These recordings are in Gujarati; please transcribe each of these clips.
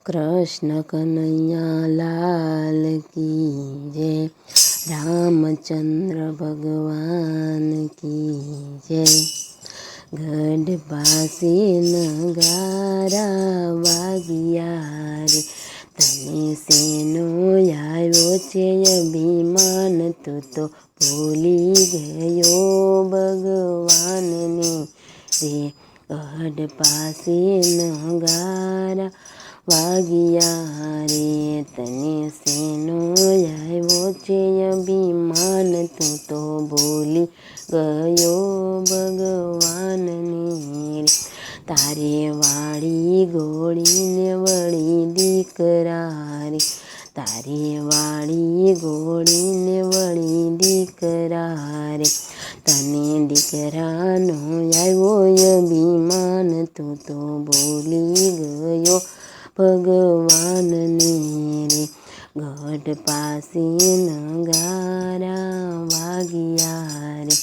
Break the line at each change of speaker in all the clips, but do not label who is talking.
કૃષ્ણ કનૈયા લાલ કી જય, રામચંદ્ર ભગવાન કી જય। ગઢ પાસે નગારા વાગ્યા રે, તને શેનો આવ્યો છે અભિમાન, તું તો ભૂલી ગયો ભગવાનને રે। ગઢ પાસે નગારા વાગ્યા રે, તને શેનો આવ્યો છે અભિમાન, તું તો ભૂલી ગયો ભગવાનને રે। તારે વાળી ગોળીને વળી દીકરા રે, તારે વાળી ગોળીને વળી દીકરા રે, તને દીકરાનો આવ્યો અભિમાન, તું તો ભૂલી ગયો ભગવાનને રે। ગઢ પાસે નગારા વાગ્યા રે,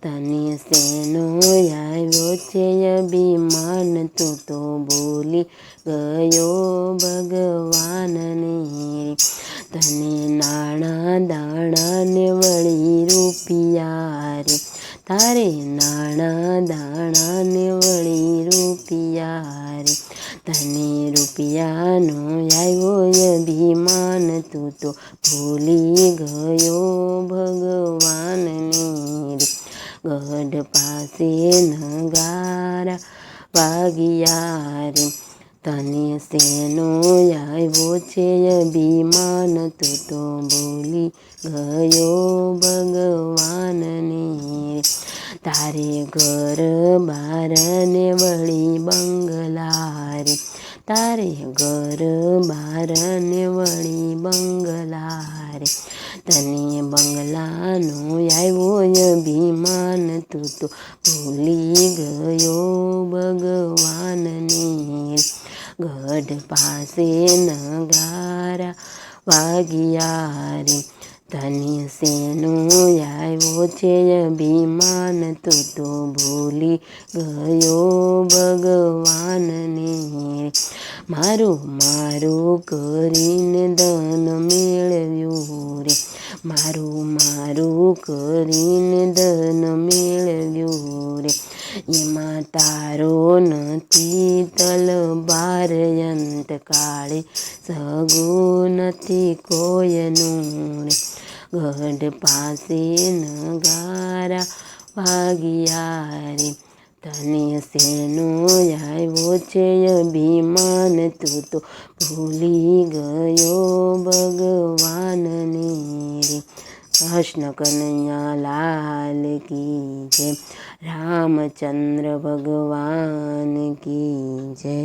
તને શેનો આવ્યો છે અભિમાન, તું તો ભૂલી ગયો ભગવાનને રે। તને નાણા દાણાને વળી રૂપિયા રે, તારે નાણા દાણાને વળી રૂપિયા રે, તને રૂપિયાનો આવ્યો અભિમાન, તું તો ભૂલી ગયો ભગવાનને રે। ગઢ પાસે નગારા વાગ્યા રે, તને શેનો આવ્યો છે અભિમાન, તું તો ભૂલી ગયો ભગવાનને રે। તારે ઘર બારને વળી બંગલા રે, તારે ઘર બારને વળી બંગલા રે, તને બંગલાનો આવ્યો અભિમાન, તું તો ભૂલી ગયો ભગવાનને રે। ગઢ પાસે નગારા વાગ્યા રે, તને શેનો આવ્યો છે અભિમાન, તું તો ભૂલી ગયો ભગવાનને રે। મારું મારું કરીને ધન મેળવ્યું રે, મારું મારું કરીને ધન મેળવ્યું રે, એમાં તારો નથી તલવાર, અંતકાળે સગું નથી કોઈનું રે। ગઢ પાસે નગારા વાગ્યા રે, તને શેનો આવ્યો છે અભિમાન, તું તો ભૂલી ગયો ભગવાનને રે। કૃષ્ણ કનૈયા લાલ કી જય, રામચંદ્ર ભગવાન કી જય।